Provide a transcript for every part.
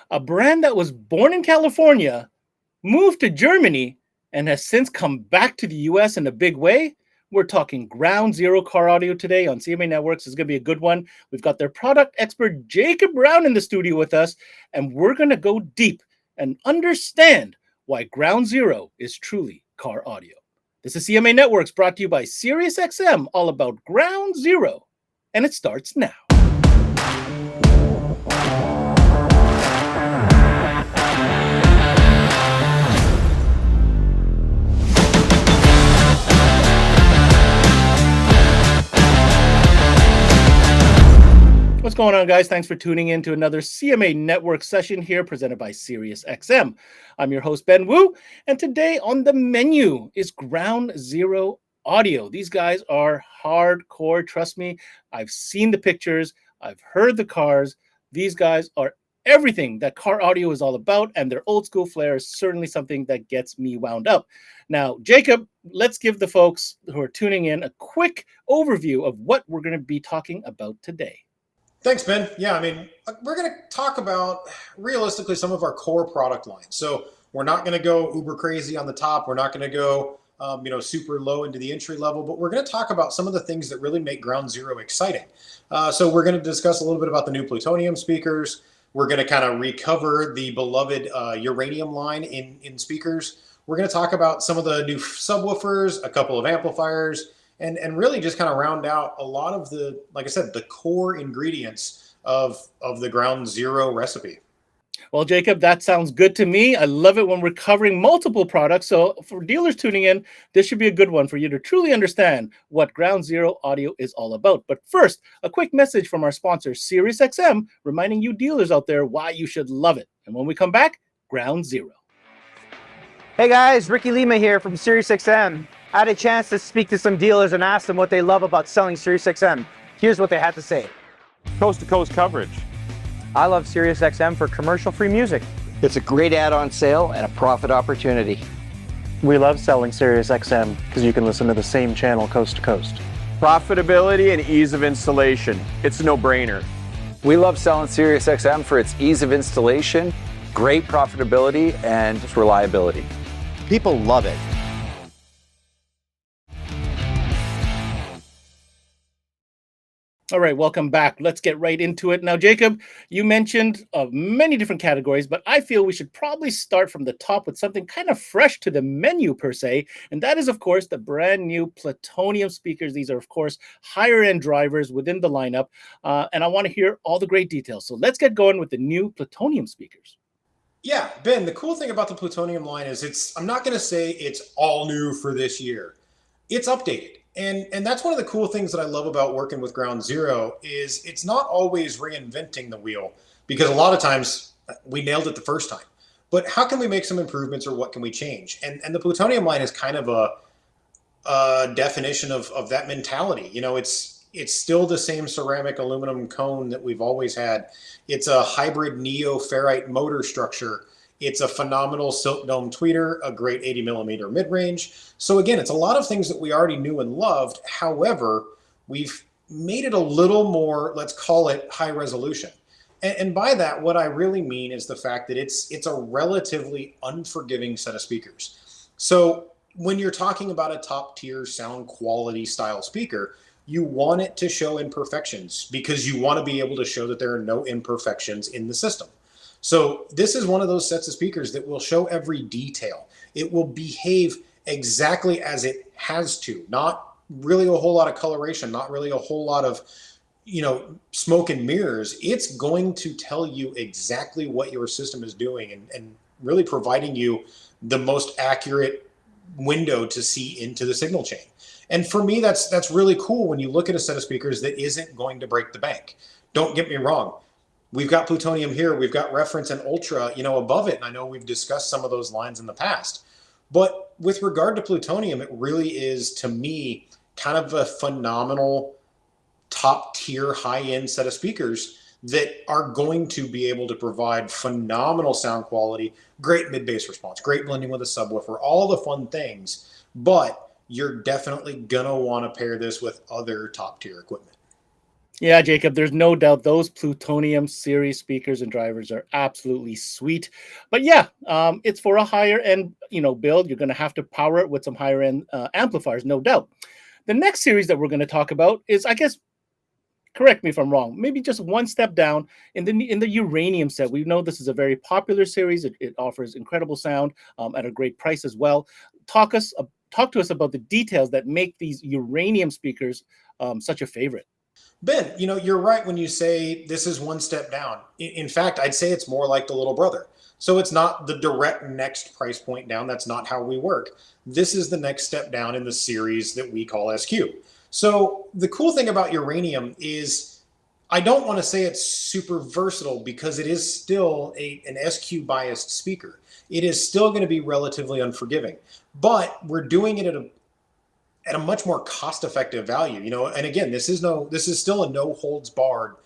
a brand that was born in California, moved to Germany, and has since come back to the US in a big way. We're talking Ground Zero car audio today on CMA Networks. It's going to be a good one. We've got their product expert, Jacob Brown, in the studio with us, and we're going to go deep and understand why Ground Zero is truly car audio. This is CMA Networks, brought to you by SiriusXM, all about Ground Zero, and it starts now. What's going on, guys? Thanks for tuning in to another CMA Network session here presented by SiriusXM. I'm your host, Ben Wu, and today on the menu is Ground Zero Audio. These guys are hardcore, trust me. I've seen the pictures, I've heard the cars. These guys are everything that car audio is all about, and their old school flair is certainly something that gets me wound up. Now, Jacob, let's give the folks who are tuning in a quick overview of what we're going to be talking about today. Thanks, Ben. Yeah, I mean, we're going to talk about realistically some of our core product lines. So we're not going to go uber crazy on the top. We're not going to go, super low into the entry level, but we're going to talk about some of the things that really make Ground Zero exciting. So we're going to discuss a little bit about the new Plutonium speakers. We're going to kind of recover the beloved Uranium line in speakers. We're going to talk about some of the new subwoofers, a couple of amplifiers, and really just kind of round out a lot of the, like I said, the core ingredients of the Ground Zero recipe. Well, Jacob, that sounds good to me. I love it when we're covering multiple products. So for dealers tuning in, this should be a good one for you to truly understand what Ground Zero Audio is all about. But first, a quick message from our sponsor, SiriusXM, reminding you dealers out there why you should love it. And when we come back, Ground Zero. Hey guys, Ricky Lima here from SiriusXM. I had a chance to speak to some dealers and ask them what they love about selling SiriusXM. Here's what they had to say. Coast-to-coast coverage. I love SiriusXM for commercial-free music. It's a great add-on sale and a profit opportunity. We love selling SiriusXM because you can listen to the same channel coast to coast. Profitability and ease of installation. It's a no-brainer. We love selling SiriusXM for its ease of installation, great profitability, and reliability. People love it. All right, welcome back. Let's get right into it. Now, Jacob, you mentioned many different categories, but I feel we should probably start from the top with something kind of fresh to the menu per se, and that is, of course, the brand new Plutonium speakers. These are, of course, higher-end drivers within the lineup, and I want to hear all the great details. So let's get going with the new Plutonium speakers. Yeah, Ben, the cool thing about the Plutonium line is I'm not going to say it's all new for this year. It's updated. And that's one of the cool things that I love about working with Ground Zero is it's not always reinventing the wheel, because a lot of times we nailed it the first time. But how can we make some improvements, or what can we change? And the Plutonium line is kind of a definition of that mentality. You know, it's still the same ceramic aluminum cone that we've always had. It's a hybrid neo-ferrite motor structure. It's a phenomenal silk dome tweeter, a great 80 millimeter mid-range. So again, it's a lot of things that we already knew and loved. However, we've made it a little more, let's call it, high resolution. And by that, what I really mean is the fact that it's a relatively unforgiving set of speakers. So when you're talking about a top tier sound quality style speaker, you want it to show imperfections, because you want to be able to show that there are no imperfections in the system. So this is one of those sets of speakers that will show every detail. It will behave exactly as it has to, not really a whole lot of coloration, not really a whole lot of, smoke and mirrors. It's going to tell you exactly what your system is doing, and really providing you the most accurate window to see into the signal chain. And for me, that's really cool when you look at a set of speakers that isn't going to break the bank. Don't get me wrong. We've got Plutonium here, we've got Reference and Ultra, above it. And I know we've discussed some of those lines in the past. But with regard to Plutonium, it really is, to me, kind of a phenomenal top tier, high-end set of speakers that are going to be able to provide phenomenal sound quality, great mid-bass response, great blending with a subwoofer, all the fun things. But you're definitely going to want to pair this with other top tier equipment. Yeah, Jacob, there's no doubt those Plutonium series speakers and drivers are absolutely sweet. But yeah, it's for a higher end, build. You're going to have to power it with some higher end amplifiers, no doubt. The next series that we're going to talk about is, I guess, correct me if I'm wrong, maybe just one step down in the Uranium set. We know this is a very popular series. It offers incredible sound at a great price as well. Talk to us about the details that make these Uranium speakers such a favorite. Ben, you're right when you say this is one step down. In fact, I'd say it's more like the little brother. So it's not the direct next price point down. That's not how we work. This is the next step down in the series that we call SQ. So the cool thing about Uranium is I don't want to say it's super versatile because it is still an SQ biased speaker. It is still going to be relatively unforgiving, but we're doing it at a much more cost-effective value, and again, this is still a no holds barred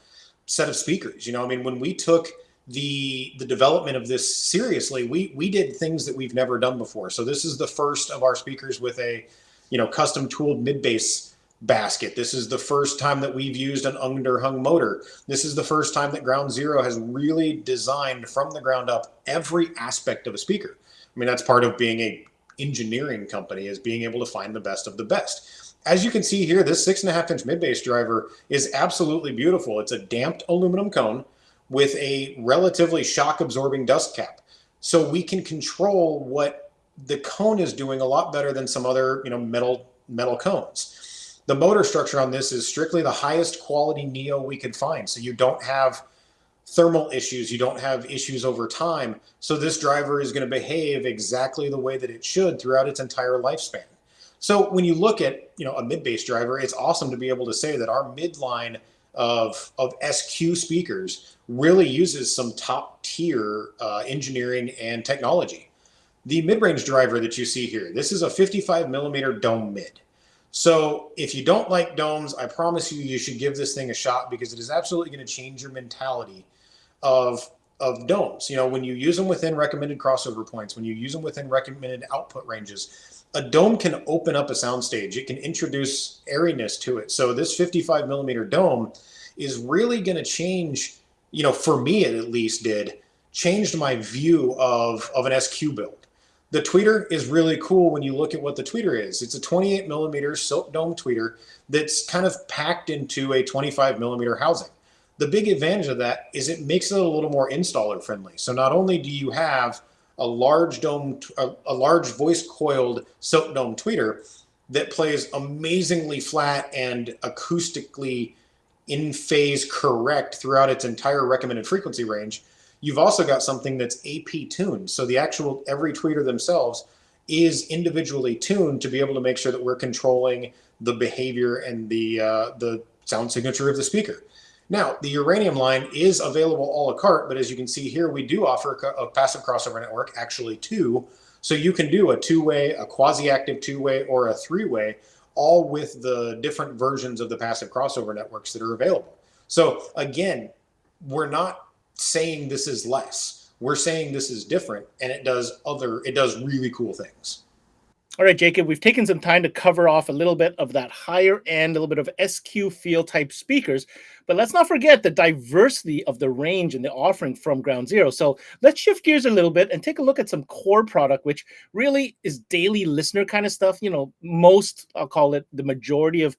set of speakers. When we took the development of this seriously, we did things that we've never done before. So this is the first of our speakers with a custom tooled mid-bass basket. This is the first time that we've used an underhung motor. This is the first time that Ground Zero has really designed from the ground up every aspect of a speaker. That's part of being a engineering company, is being able to find the best of the best. As you can see here, this 6.5-inch mid-bass driver is absolutely beautiful. It's a damped aluminum cone with a relatively shock absorbing dust cap. So we can control what the cone is doing a lot better than some other metal cones. The motor structure on this is strictly the highest quality Neo we could find. So you don't have thermal issues, you don't have issues over time. So this driver is going to behave exactly the way that it should throughout its entire lifespan. So when you look at a mid-bass driver, it's awesome to be able to say that our midline of SQ speakers really uses some top tier engineering and technology. The mid-range driver that you see here, this is a 55mm dome mid. So if you don't like domes, I promise you should give this thing a shot, because it is absolutely going to change your mentality of domes. When you use them within recommended crossover points, when you use them within recommended output ranges, a dome can open up a soundstage. It can introduce airiness to it. So this 55mm dome is really going to change, for me it at least changed my view of an SQ build. The tweeter is really cool when you look at what the tweeter is. It's a 28mm silk dome tweeter that's kind of packed into a 25mm housing. The big advantage of that is it makes it a little more installer friendly. So not only do you have a large voice coiled silk dome tweeter that plays amazingly flat and acoustically in phase correct throughout its entire recommended frequency range, you've also got something that's AP tuned. So every tweeter themselves is individually tuned to be able to make sure that we're controlling the behavior and the sound signature of the speaker. Now, the Uranium line is available a la carte, but as you can see here, we do offer a passive crossover network, actually two. So you can do a two-way, a quasi-active two-way, or a three-way, all with the different versions of the passive crossover networks that are available. So again, we're not saying this is less. We're saying this is different, and it does really cool things. All right, Jacob, we've taken some time to cover off a little bit of that higher end, a little bit of SQ feel type speakers, but let's not forget the diversity of the range and the offering from Ground Zero. So let's shift gears a little bit and take a look at some core product, which really is daily listener kind of stuff. Most, I'll call it the majority of,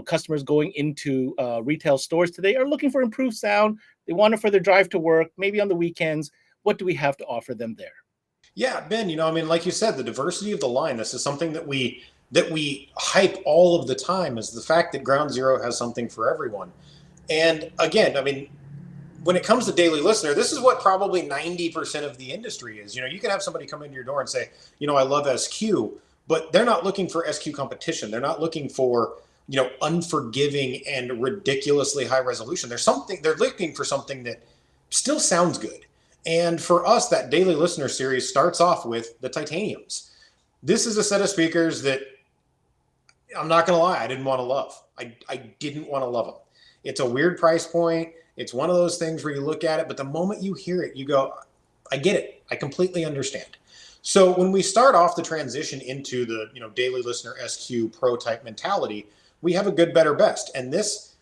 customers going into retail stores today are looking for improved sound. They want it for their drive to work, maybe on the weekends. What do we have to offer them there? Yeah, Ben, like you said, the diversity of the line, this is something that we hype all of the time, is the fact that Ground Zero has something for everyone. And again, when it comes to daily listener, this is what probably 90% of the industry is. You can have somebody come into your door and say, I love SQ, but they're not looking for SQ competition. They're not looking for, unforgiving and ridiculously high resolution. They're looking for something that still sounds good. And for us, that daily listener series starts off with the Titaniums. This is a set of speakers that, I'm not going to lie, I didn't want to love. I didn't want to love them. It's a weird price point. It's one of those things where you look at it, but the moment you hear it, you go, I get it. I completely understand. So when we start off the transition into the daily listener SQ pro type mentality, we have a good, better, best. And this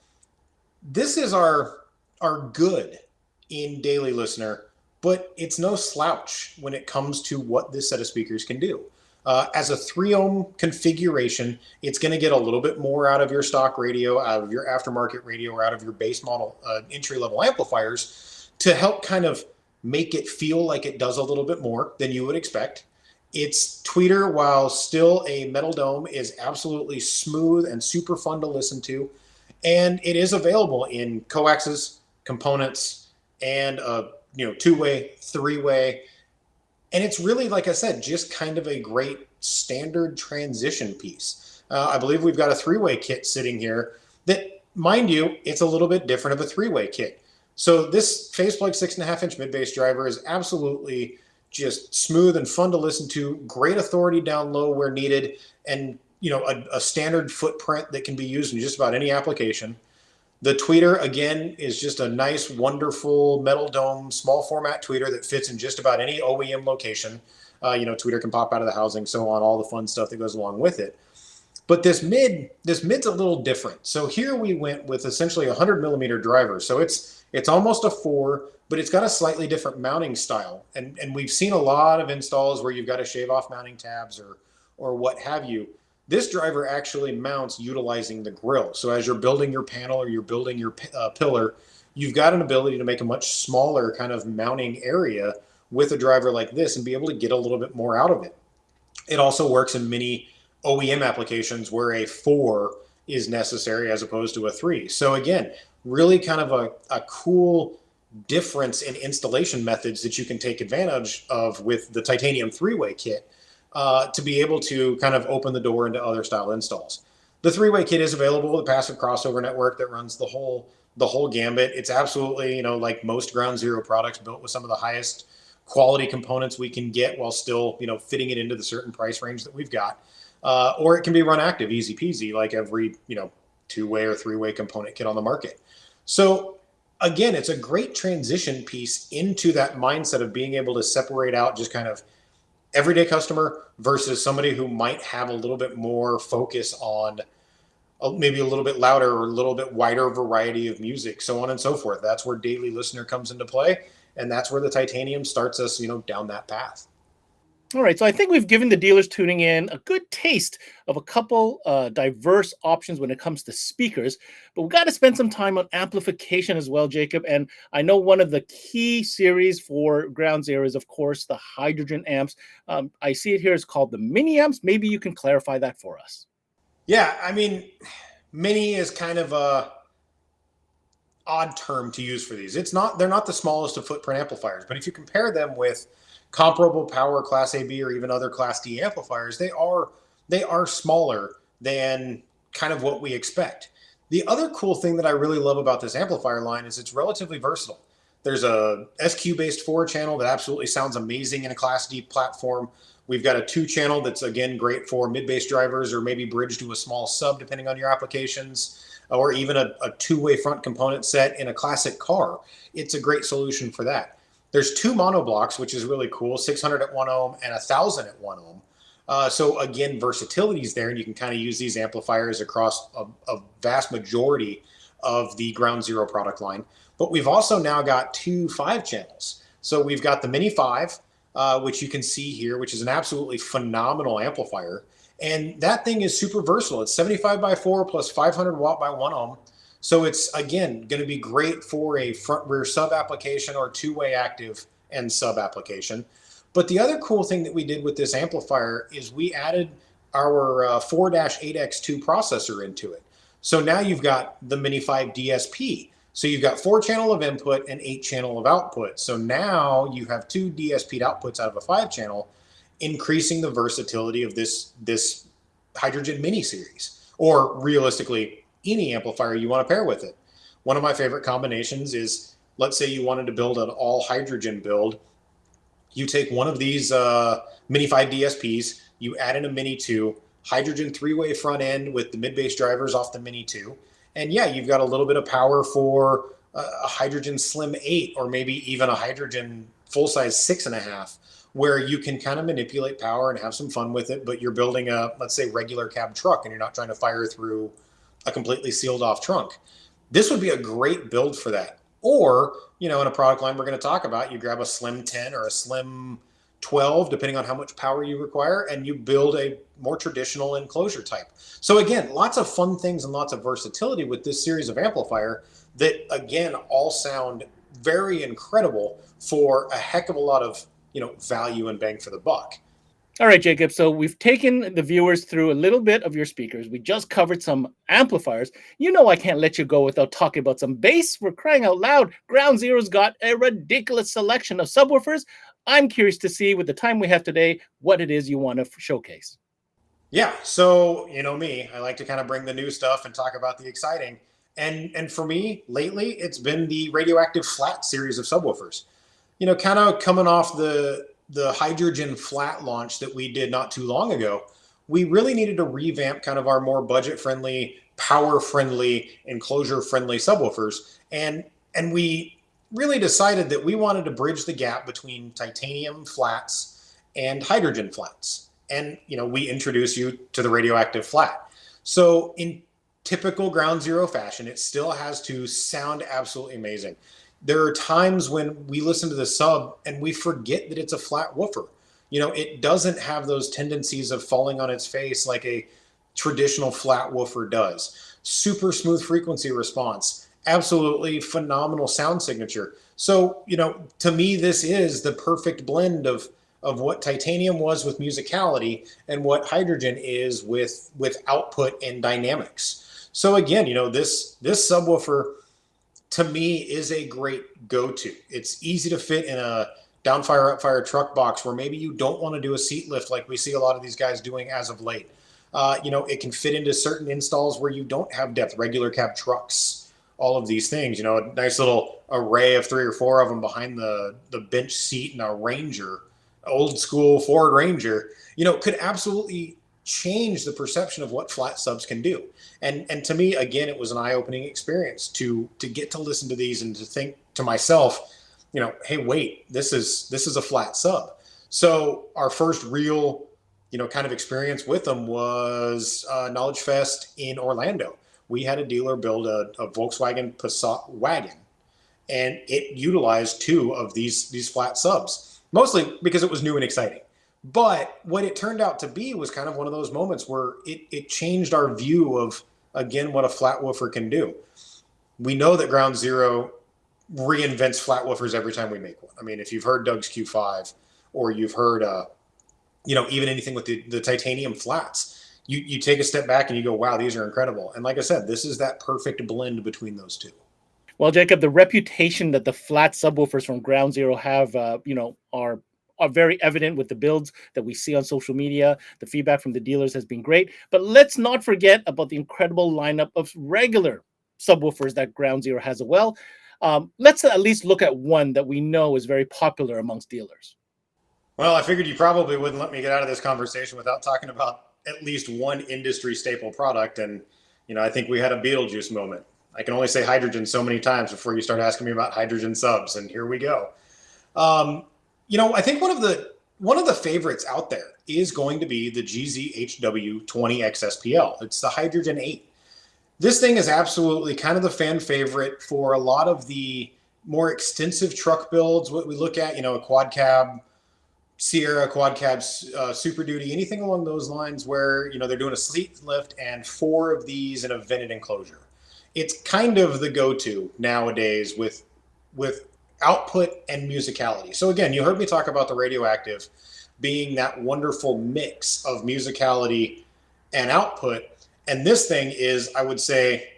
This is our good in daily listener, but it's no slouch when it comes to what this set of speakers can do. As a 3 ohm configuration, it's going to get a little bit more out of your stock radio, out of your aftermarket radio, or out of your base model entry level amplifiers to help kind of make it feel like it does a little bit more than you would expect. Its tweeter, while still a metal dome, is absolutely smooth and super fun to listen to. And it is available in coaxes, components, and two-way, three-way. And it's really, like I said, just kind of a great standard transition piece. I believe we've got a three-way kit sitting here that, mind you, it's a little bit different of a three-way kit. So this faceplug 6.5-inch mid-bass driver is absolutely just smooth and fun to listen to, great authority down low where needed, and a standard footprint that can be used in just about any application. The tweeter, again, is just a nice, wonderful metal dome, small format tweeter that fits in just about any OEM location. Tweeter can pop out of the housing, so on, all the fun stuff that goes along with it. But this mid's a little different. So here we went with essentially a 100 millimeter driver. So it's almost a 4, but it's got a slightly different mounting style. And we've seen a lot of installs where you've got to shave off mounting tabs or what have you. This driver actually mounts utilizing the grill. So as you're building your panel or you're building your pillar, you've got an ability to make a much smaller kind of mounting area with a driver like this and be able to get a little bit more out of it. It also works in many OEM applications where a 4 is necessary as opposed to a 3. So again, really kind of a cool difference in installation methods that you can take advantage of with the titanium 3-way kit. To be able to kind of open the door into other style installs. The 3-way kit is available with a passive crossover network that runs the whole gambit. It's absolutely, like most Ground Zero products, built with some of the highest quality components we can get while still, fitting it into the certain price range that we've got. Or it can be run active, easy peasy, like every, 2-way or 3-way component kit on the market. So again, it's a great transition piece into that mindset of being able to separate out just kind of everyday customer versus somebody who might have a little bit more focus on maybe a little bit louder or a little bit wider variety of music, so on and so forth. That's where daily listener comes into play. And that's where the titanium starts us, down that path. All right, so I think we've given the dealers tuning in a good taste of a couple diverse options when it comes to speakers, but we've got to spend some time on amplification as well, Jacob. And I know one of the key series for Ground Zero is, of course, the hydrogen amps. I see it here. It's called the mini amps. Maybe you can clarify that for us. Yeah, I mean, mini is kind of a odd term to use for these. They're not the smallest of footprint amplifiers, but if you compare them with comparable power Class A, B, or even other Class D amplifiers, they are smaller than kind of what we expect. The other cool thing that I really love about this amplifier line is it's relatively versatile. There's a SQ-based 4-channel that absolutely sounds amazing in a Class D platform. We've got a 2-channel that's, again, great for mid-bass drivers or maybe bridge to a small sub, depending on your applications, or even a 2-way front component set in a classic car. It's a great solution for that. There's 2 mono blocks, which is really cool, 600 at 1 ohm and 1,000 at 1 ohm. So again, versatility is there, and you can kind of use these amplifiers across a vast majority of the Ground Zero product line. But we've also now got 2 5-channels. So we've got the Mini 5, which you can see here, which is an absolutely phenomenal amplifier. And that thing is super versatile. It's 75 by 4 plus 500 watt by 1 ohm. So it's, again, going to be great for a front rear sub application or 2-way active and sub application. But the other cool thing that we did with this amplifier is we added our 4-8x2 processor into it. So now you've got the Mini 5 DSP. So you've got 4-channel of input and 8-channel of output. So now you have 2 DSP'd outputs out of a 5-channel, increasing the versatility of this hydrogen mini series, or realistically, any amplifier you want to pair with it. One of my favorite combinations is, let's say you wanted to build an all hydrogen build. You take one of these Mini 5 DSPs, you add in a Mini 2, hydrogen 3-way front end with the mid-bass drivers off the Mini 2. And yeah, you've got a little bit of power for a hydrogen slim 8, or maybe even a hydrogen full-size 6.5, where you can kind of manipulate power and have some fun with it, but you're building a, let's say, regular cab truck, and you're not trying to fire through a completely sealed off trunk. This would be a great build for that. Or, in a product line we're going to talk about, you grab a Slim 10 or a Slim 12, depending on how much power you require, and you build a more traditional enclosure type. So again, lots of fun things and lots of versatility with this series of amplifier that, again, all sound very incredible for a heck of a lot of, value and bang for the buck. All right, Jacob. So we've taken the viewers through a little bit of your speakers. We just covered some amplifiers. I can't let you go without talking about some bass. We're crying out loud. Ground Zero's got a ridiculous selection of subwoofers. I'm curious to see, with the time we have today, what it is you want to showcase. Yeah, so me, I like to kind of bring the new stuff and talk about the exciting. And for me, lately, it's been the Radioactive Flat series of subwoofers. Kind of coming off the hydrogen flat launch that we did not too long ago, we really needed to revamp kind of our more budget-friendly, power-friendly, enclosure-friendly subwoofers. And we really decided that we wanted to bridge the gap between titanium flats and hydrogen flats. And, we introduce you to the Radioactive Flat. So in typical Ground Zero fashion, it still has to sound absolutely amazing. There are times when we listen to the sub and we forget that it's a flat woofer. It doesn't have those tendencies of falling on its face like a traditional flat woofer does. Super smooth frequency response, absolutely phenomenal sound signature. So, to me, this is the perfect blend of what titanium was with musicality and what hydrogen is with output and dynamics. So again, this subwoofer, to me, is a great go-to. It's easy to fit in a downfire, upfire truck box where maybe you don't want to do a seat lift like we see a lot of these guys doing as of late. It can fit into certain installs where you don't have depth, regular cab trucks, all of these things. A nice little array of 3 or 4 of them behind the bench seat in a Ranger, old school Ford Ranger, could absolutely change the perception of what flat subs can do. And to me, again, it was an eye-opening experience to get to listen to these and to think to myself, hey, wait, this is a flat sub. So our first real, kind of experience with them was Knowledge Fest in Orlando. We had a dealer build a Volkswagen Passat wagon, and it utilized 2 of these flat subs, mostly because it was new and exciting. But what it turned out to be was kind of one of those moments where it changed our view of, again, what a flat woofer can do. We know that Ground Zero reinvents flat woofers every time we make one. I mean, if you've heard Doug's Q5 or you've heard, even anything with the titanium flats, you take a step back and you go, wow, these are incredible. And like I said, this is that perfect blend between those two. Well, Jacob, the reputation that the flat subwoofers from Ground Zero have, are very evident with the builds that we see on social media. The feedback from the dealers has been great. But let's not forget about the incredible lineup of regular subwoofers that Ground Zero has as well. Let's at least look at one that we know is very popular amongst dealers. Well, I figured you probably wouldn't let me get out of this conversation without talking about at least one industry staple product. And, I think we had a Beetlejuice moment. I can only say hydrogen so many times before you start asking me about hydrogen subs. And here we go. I think one of the favorites out there is going to be the GZHW 20XSPL. It's the Hydrogen 8. This thing is absolutely kind of the fan favorite for a lot of the more extensive truck builds. What we look at, a quad cab, Sierra, quad cabs, Super Duty, anything along those lines where, they're doing a seat lift and 4 of these in a vented enclosure. It's kind of the go-to nowadays with output and musicality. So again, you heard me talk about the Radioactive being that wonderful mix of musicality and output. And this thing is, I would say,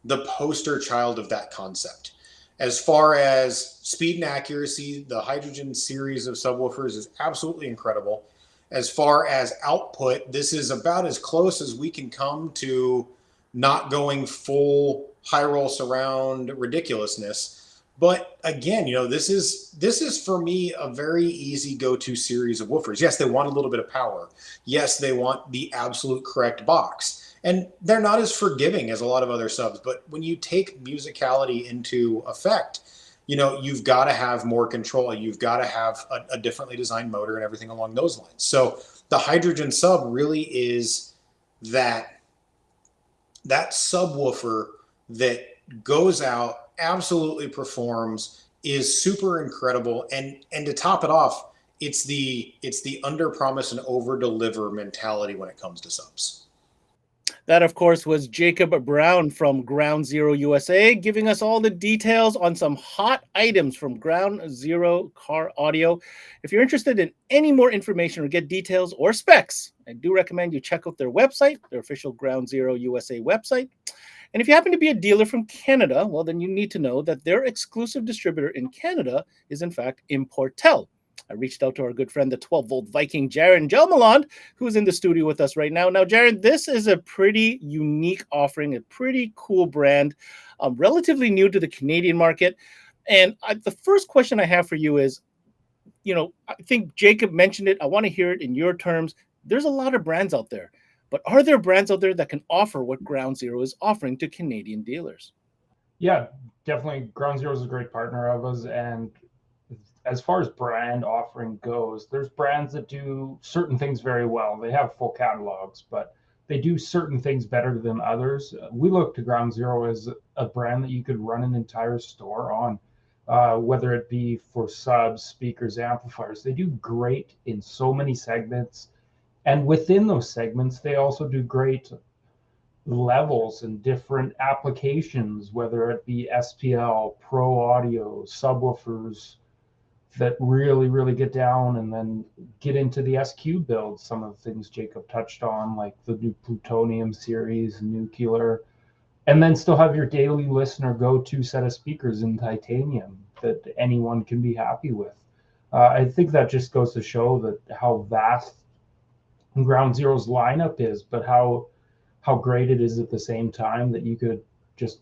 the poster child of that concept. As far as speed and accuracy, the Hydrogen series of subwoofers is absolutely incredible. As far as output, this is about as close as we can come to not going full high roll surround ridiculousness. But again, this is for me a very easy go-to series of woofers. Yes, they want a little bit of power. Yes, they want the absolute correct box. And they're not as forgiving as a lot of other subs. But when you take musicality into effect, you've got to have more control. You've got to have a differently designed motor and everything along those lines. So the Hydrogen sub really is that subwoofer that goes out, absolutely performs, is super incredible, and to top it off, it's the under promise and over deliver mentality when it comes to subs. That, of course, was Jacob Brown from Ground Zero USA, giving us all the details on some hot items from Ground Zero car audio. If you're interested in any more information or get details or specs, I do recommend you check out their website, their official Ground Zero USA website. And if you happen to be a dealer from Canada, well, then you need to know that their exclusive distributor in Canada is, in fact, Importel. I reached out to our good friend, the 12-volt Viking, Jaron Gelmeland, who's in the studio with us right now. Now, Jaron, this is a pretty unique offering, a pretty cool brand, relatively new to the Canadian market. And the first question I have for you is, I think Jacob mentioned it. I want to hear it in your terms. There's a lot of brands out there, but are there brands out there that can offer what Ground Zero is offering to Canadian dealers? Yeah, definitely. Ground Zero is a great partner of us, and as far as brand offering goes, there's brands that do certain things very well. They have full catalogs, but they do certain things better than others. We look to Ground Zero as a brand that you could run an entire store on, whether it be for subs, speakers, amplifiers. They do great in so many segments. And within those segments, they also do great levels and different applications, whether it be SPL, Pro Audio, subwoofers, that really, really get down and then get into the SQ builds. Some of the things Jacob touched on, like the new Plutonium series, Nuclear, and then still have your daily listener go-to set of speakers in titanium that anyone can be happy with. I think that just goes to show that how vast Ground Zero's lineup is, but how great it is at the same time that you could just,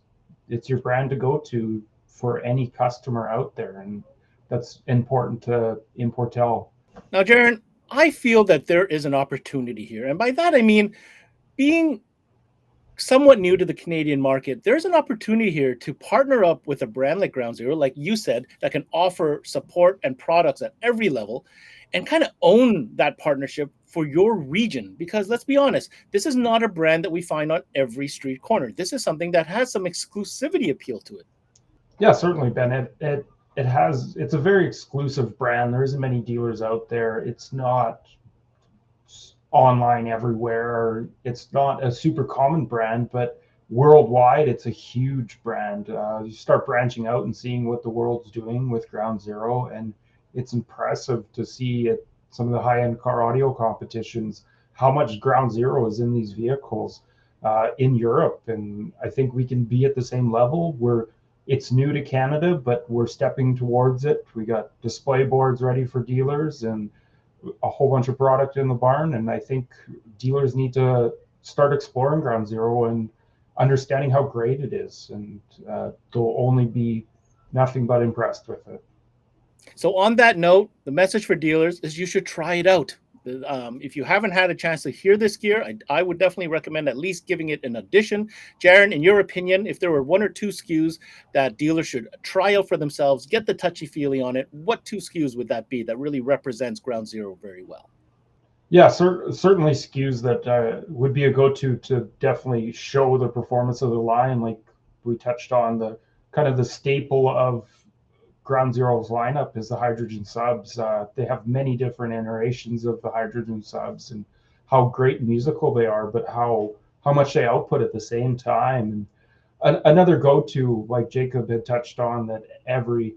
it's your brand to go to for any customer out there. And that's important to Importel. Now, Jaron, I feel that there is an opportunity here. And by that, I mean, being somewhat new to the Canadian market, there's an opportunity here to partner up with a brand like Ground Zero, like you said, that can offer support and products at every level and kind of own that partnership for your region. Because let's be honest, this is not a brand that we find on every street corner. This is something that has some exclusivity appeal to it. Yeah, certainly, Ben. It's a very exclusive brand. There isn't many dealers out there. It's not online everywhere. It's not a super common brand, but worldwide, it's a huge brand. You start branching out and seeing what the world's doing with Ground Zero, and it's impressive to see at some of the high-end car audio competitions how much Ground Zero is in these vehicles in Europe. And I think we can be at the same level. It's new to Canada, but we're stepping towards it. We got display boards ready for dealers and a whole bunch of product in the barn. And I think dealers need to start exploring Ground Zero and understanding how great it is. And they'll only be nothing but impressed with it. So on that note, the message for dealers is you should try it out. If you haven't had a chance to hear this gear, I would definitely recommend at least giving it an audition. Jaron, in your opinion, if there were one or two SKUs that dealers should try out for themselves, get the touchy-feely on it, what two SKUs would that be that really represents Ground Zero very well? Yeah, certainly SKUs that would be a go-to to definitely show the performance of the line. Like we touched on, the kind of the staple of Ground Zero's lineup is the hydrogen subs. They have many different iterations of the hydrogen subs and how great musical they are, but how much they output at the same time. And another go-to, like Jacob had touched on, that every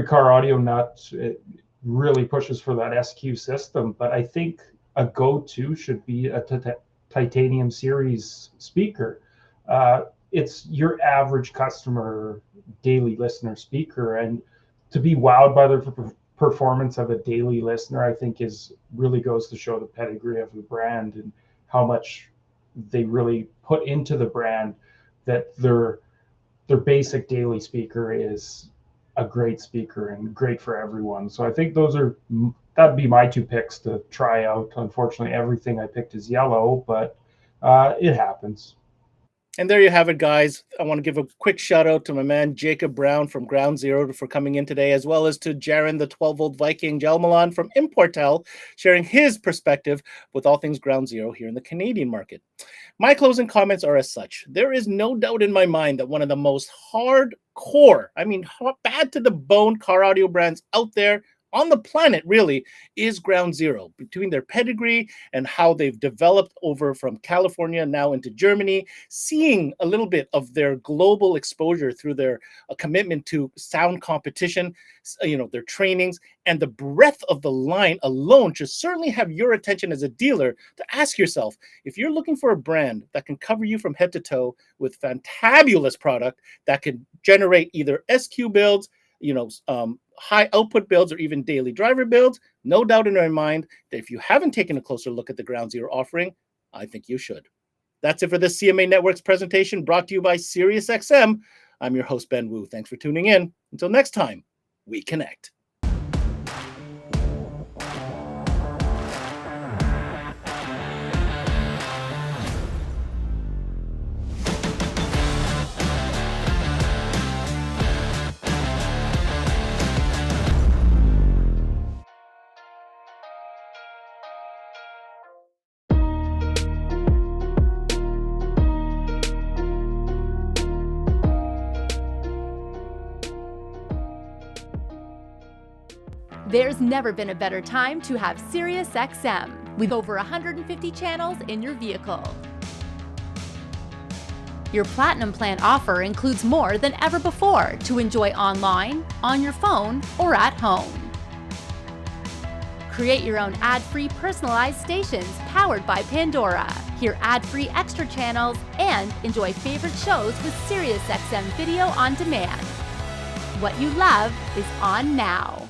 car audio nut, it really pushes for that SQ system. But I think a go-to should be a titanium series speaker. It's your average customer daily listener speaker, and to be wowed by the performance of a daily listener, I think really goes to show the pedigree of the brand and how much they really put into the brand, that their basic daily speaker is a great speaker and great for everyone. So I think that'd be my two picks to try out. Unfortunately, everything I picked is yellow, but it happens. And there you have it, guys. I want to give a quick shout out to my man Jacob Brown from Ground Zero for coming in today, as well as to Jaron, the 12-volt Viking Gelmalon from Importel, sharing his perspective with all things Ground Zero here in the Canadian market. My closing comments are as such. There is no doubt in my mind that one of the most hardcore, I mean, bad to the bone car audio brands out there on the planet really is Ground Zero, between their pedigree and how they've developed over from California now into Germany, seeing a little bit of their global exposure through their commitment to sound competition, their trainings, and the breadth of the line alone should certainly have your attention as a dealer to ask yourself, if you're looking for a brand that can cover you from head to toe with fantabulous product that can generate either SQ builds, high output builds, or even daily driver builds, no doubt in my mind that if you haven't taken a closer look at the Ground Zero offering, I think you should. That's it for this CMA Networks presentation brought to you by SiriusXM. I'm your host, Ben Wu. Thanks for tuning in. Until next time, we connect. There's never been a better time to have SiriusXM with over 150 channels in your vehicle. Your Platinum Plan offer includes more than ever before to enjoy online, on your phone, or at home. Create your own ad-free personalized stations powered by Pandora. Hear ad-free extra channels and enjoy favorite shows with SiriusXM Video on Demand. What you love is on now.